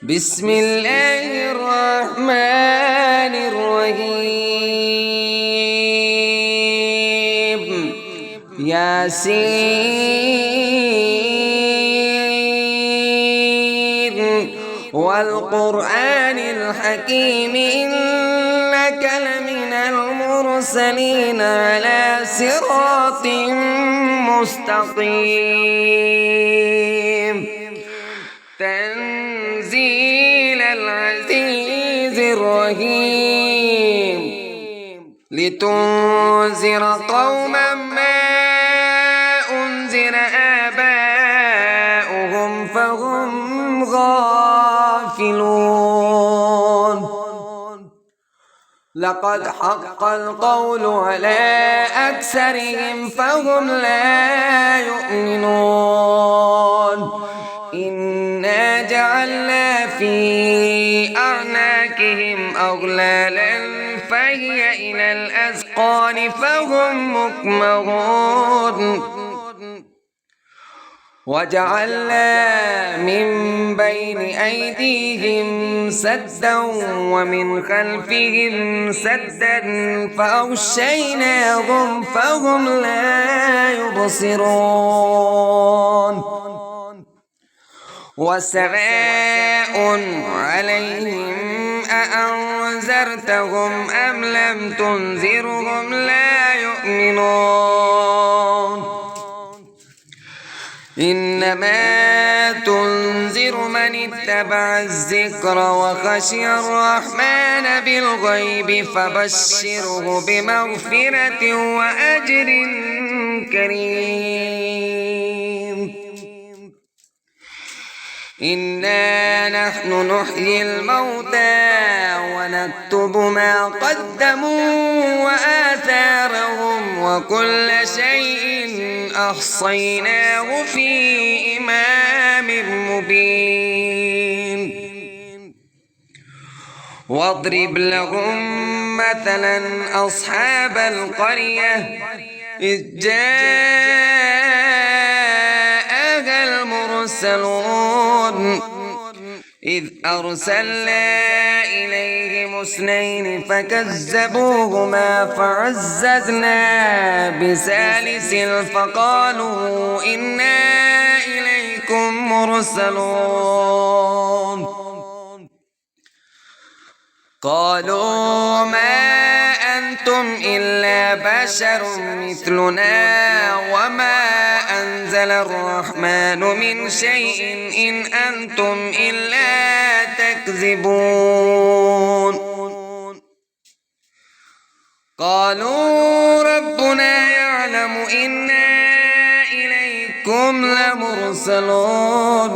بسم الله الرحمن الرحيم. ياسين والقرآن الحكيم إنك لمن المرسلين على صراط مستقيم. تنزيل العزيز الرحيم لتنذر قوما ما أنذر آباؤهم فهم غافلون. لقد حق القول على أكثرهم فهم لا يؤمنون. إنا جعلنا في أعناقهم أغلالا فهي إلى الأذقان فهم مقمحون. وجعلنا من بين أيديهم سدا ومن خلفهم سدا فأغشيناهم فهم لا يبصرون. وسواء عليهم أأنذرتهم أم لم تنذرهم لا يؤمنون. إنما تنذر من اتبع الذكر وخشي الرحمن بالغيب فبشره بمغفرة وأجر كريم. إنا نحن نحيي الموتى ونكتب ما قدموا وآثارهم وكل شيء أحصيناه في إمام مبين. واضرب لهم مثلا أصحاب القرية إذ جاءها المرسلون إذ أرسلنا إليهم اثنين فكذبوهما فعززنا بثالث فقالوا إنا إليكم مرسلون. قالوا ما أنتم إلا بشر مثلنا وما أنزل الرحمن من شيء إن أنتم إلا تكذبون. قالوا ربنا يعلم إنا إليكم لمرسلون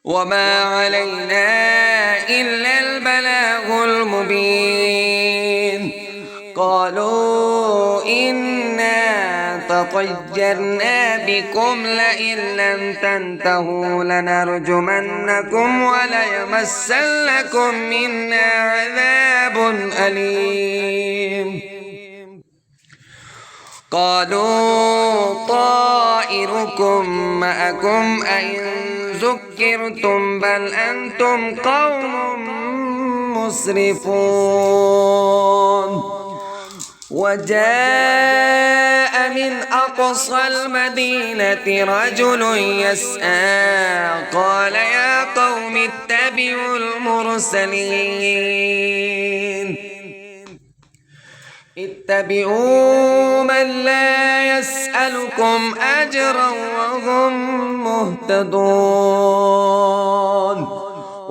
وما علينا إلا البلاغ المبين. قالوا إنا تطيرنا بكم لئن لم تنتهوا لنرجمنكم وليمسنكم منا عذاب أليم. قالوا طائركم معكم أئن ذكرتم بل أنتم قوم مسرفون. وجاء من أقصى المدينة رجل يسعى قال يا قوم اتبعوا المرسلين اتبعوا من لا يسألكم أجرا وهم مهتدون.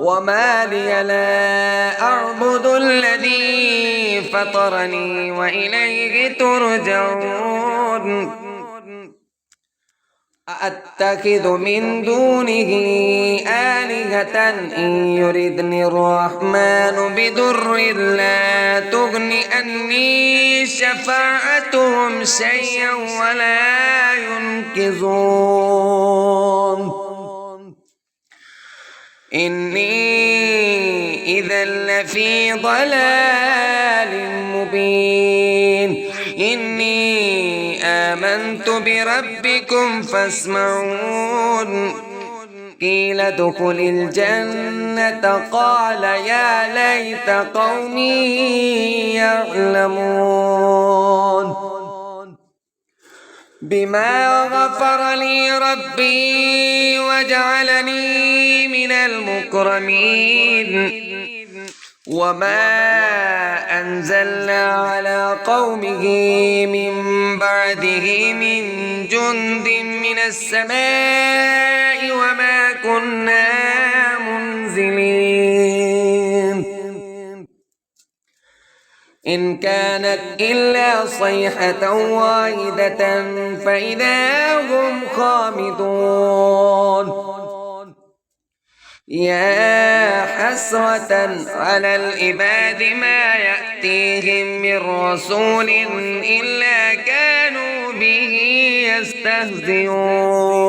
وما لي لا أعبد الذي فطرني وإليه ترجعون. أأتخذ من دونه آلهة إن يردني الرحمن بضر لا تغن عني شفاعتهم شيئا ولا ينقذون. إني إذا لفي ضلال مبين. إني آمنت بربكم فاسمعون. قيل ادخل الجنة قال يا ليت قومي يعلمون بما غفر لي ربي وجعلني من المكرمين وما أنزلنا على قومه من بعده من جند من السماء وما كنا منزلين إن كانت إلا صيحة واحدة فإذا هم خامدون يا حسرة على العباد ما يأتيهم من رسول إلا كانوا به يستهزئون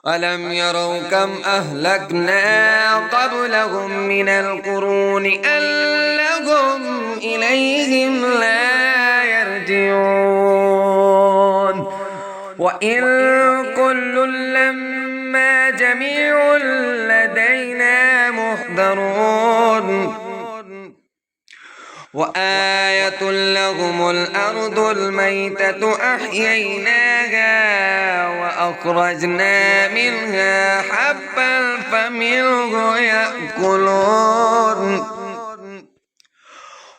ألم يروا كم أهلكنا قبلهم من القرون أنهم إليهم لا يرجعون وإن كل لما جميع لدينا محضرون وآية لهم الأرض الميتة أحييناها وأخرجنا منها حبا فمنه يأكلون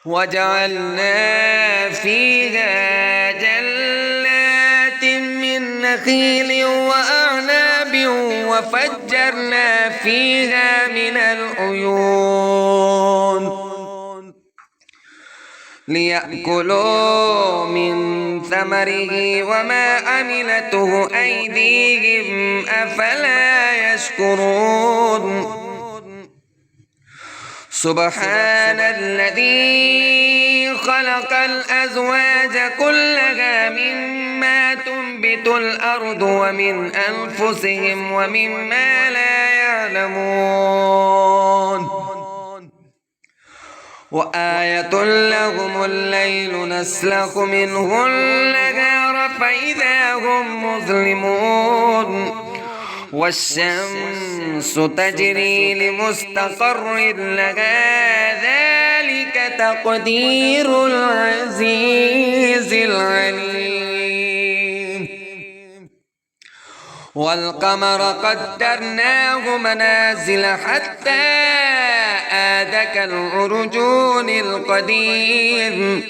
وجعلنا فيها جنات من نخيل وأعناب وفجرنا فيها من العيون ليأكلوا من ثمره وما عملته أيديهم أفلا يشكرون سبحان الذي خلق الأزواج كلها مما تنبت الأرض ومن أنفسهم ومما لا يعلمون وآية لهم الليل نسلخ منه النهار فإذا هم مظلمون والشمس تجري لمستقر لها ذلك تقدير العزيز العليم والقمر قدرناه منازل حتى عاد كالعرجون القديم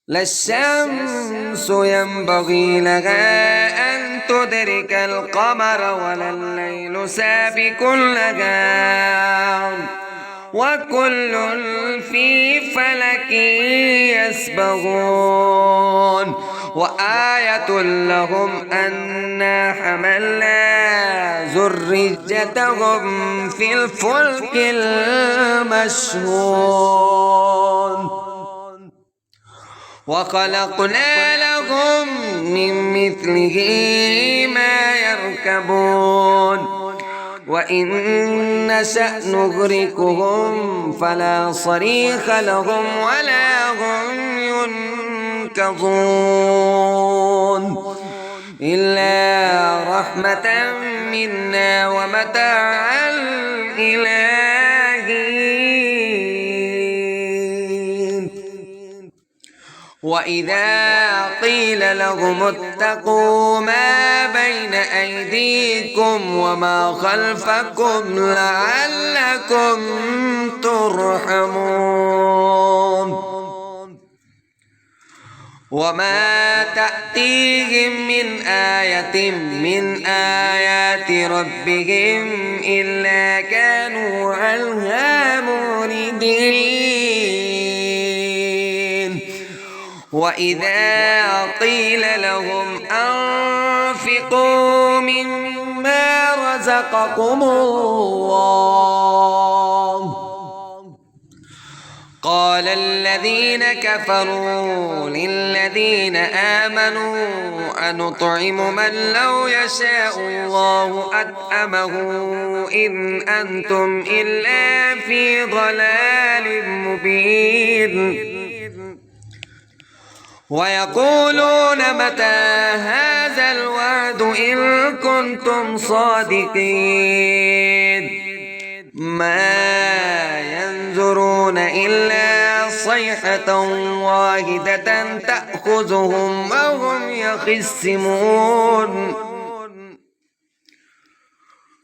لا الشمس ينبغي لها أن تدرك القمر ولا الليل سابق النهار وكل في فلك يسبحون وآية لهم أنا حملنا ذريتهم في الفلك المشحون وخلقنا لهم من مثله ما يركبون وإن نشأ نغرقهم فلا صريخ لهم ولا هم ينقذون إلا رحمة منا ومتاعا إلى حين وإذا قيل لهم اتقوا ما بين أيديكم وما خلفكم لعلكم ترحمون وما تأتيهم من آية من آيات ربهم إلا كانوا عنها معرضين وإذا قيل لهم أنفقوا مما رزقكم الله قال الذين كفروا للذين آمنوا أنطعم من لو يشاء الله أطعمه إن أنتم إلا في ضلال مبين ويقولون متى هذا الوعد إن كنتم صادقين ما ينظرون إلا صيحة واحدة تأخذهم وهم يخصمون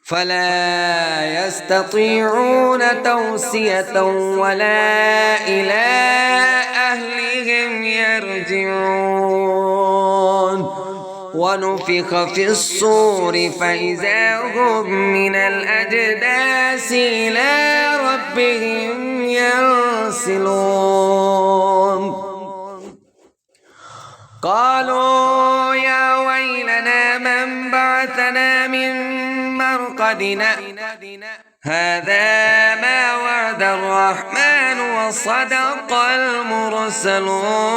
فلا يستطيعون توصية ولا إلى أهلهم يرجعون ونفخ في الصور فإذا هم من الأجداث إلى ربهم ينسلون قالوا يا ويلنا من بعثنا من مرقدنا هذا ما وعد الرحمن وصدق المرسلون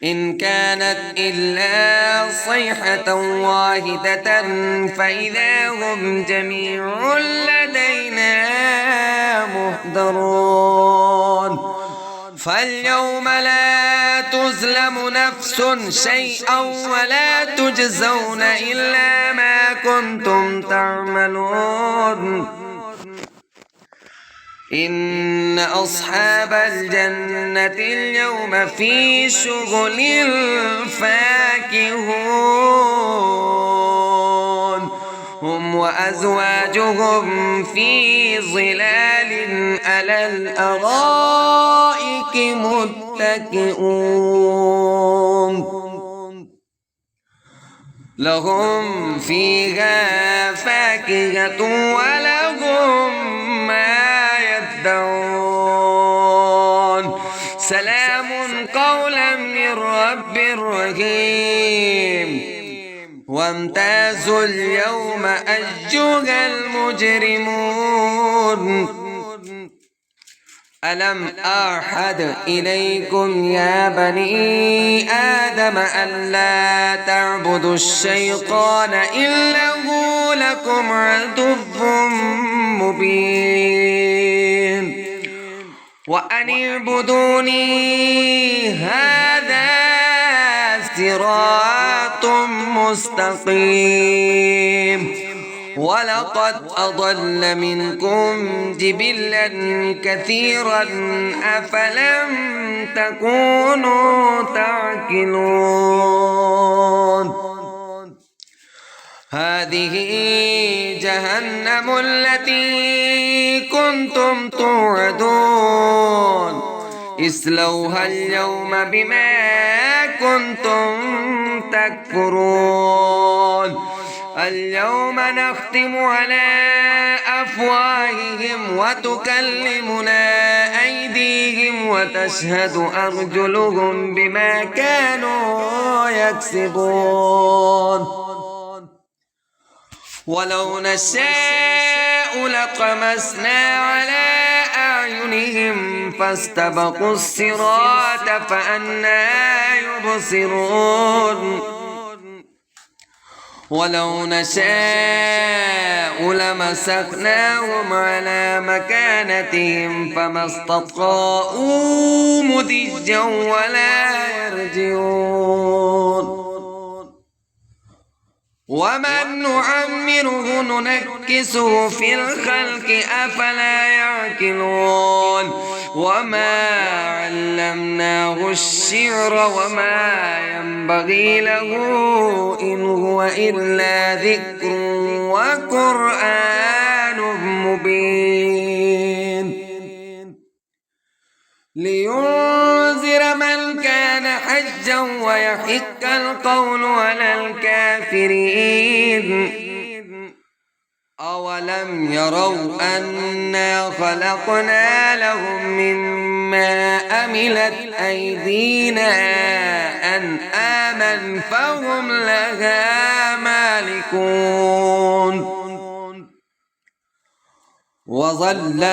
إن كانت إلا صيحة واحدة فإذا هم جميع لدينا محضرون فاليوم لا تظلم نفس شيئا ولا تجزون إلا ما كنتم تعملون إن أصحاب الجنة اليوم في شغل فاكهون هم وأزواجهم في ظلال على الأرائك متكئون لهم فيها فاكهة ولهم ما يدعون سلام قولا من رب رحيم وامتازوا اليوم أيها المجرمون ألم أعهد إليكم يا بني آدم ألا تعبدوا الشيطان إنه لكم عدو مبين وأن اعبدوني هذا صراط مستقيم ولقد أضل منكم جبلا كثيرا أفلم تكونوا تعقلون هذه جهنم التي كنتم توعدون اصلوها اليوم بما كنتم تكفرون اليوم نختم على أفواههم وتكلمنا أيديهم وتشهد أرجلهم بما كانوا يكسبون ولو نشاء لطمسنا على أعينهم فاستبقوا الصراط فأنى يبصرون ولو نشاء لمسخناهم على مكانتهم فما استطاعوا مضجا ولا يرجعون ومن نعمره ننكسه في الخلق أفلا يعقلون وما علمناه الشعر وما ينبغي له إن هو إلا ذكر وقرآن مبين لينذر من كان حجا ويحق القول على الكافرين أولم يروا أنا خلقنا لهم مما أملت أيدينا أنعاما فهم لها مالكون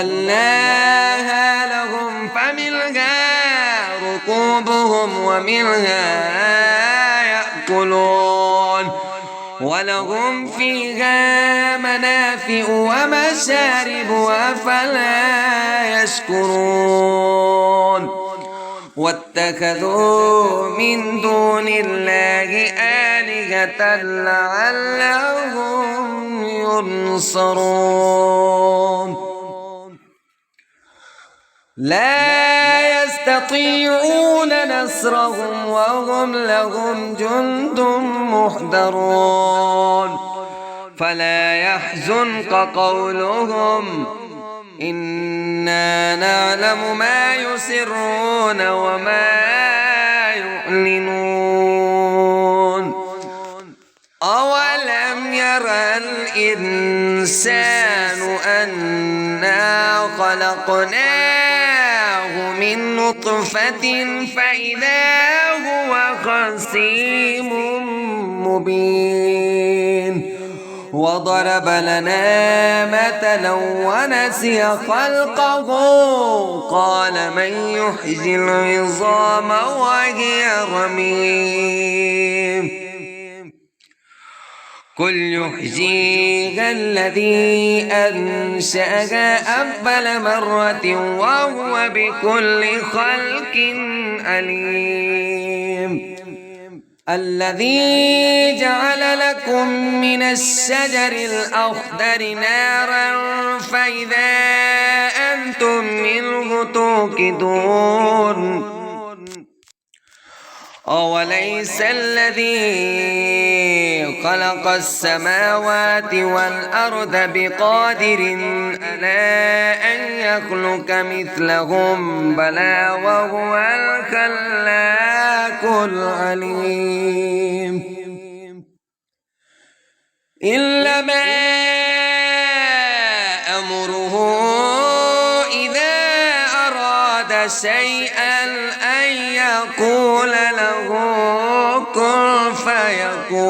وظللناها لهم فمنها ركوبهم ومنها يأكلون ولهم فيها منافع ومشارب أفلا يشكرون واتخذوا من دون الله آلهة لعلهم ينصرون لا يستطيعون نصرهم وهم لهم جند محضرون فلا يحزنك قولهم إنا نعلم ما يسرون وما يعلنون أولم يرى الإنسان أنا خلقناه من نطفة فإذا هو خصيم مبين وضرب لنا مثلا ونسي خلقه قال من يحيي العظام وهي رميم قل يحييها الذي أنشأها أول مرة وهو بكل خلق عليم الذي جعل لكم من الشجر الأخضر نارا فإذا أنتم منه توقدون أوليس الذي خلق السماوات والأرض بقادر على أن يخلق مثلهم بلى وهو الخلاق العليم إنما أمره إذا أراد شيئا أن يقول له كن فيكون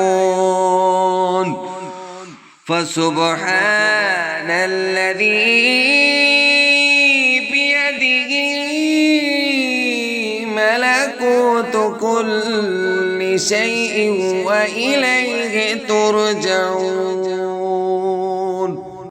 فسبحان الذي بيده ملكوت كل شيء وإليه ترجعون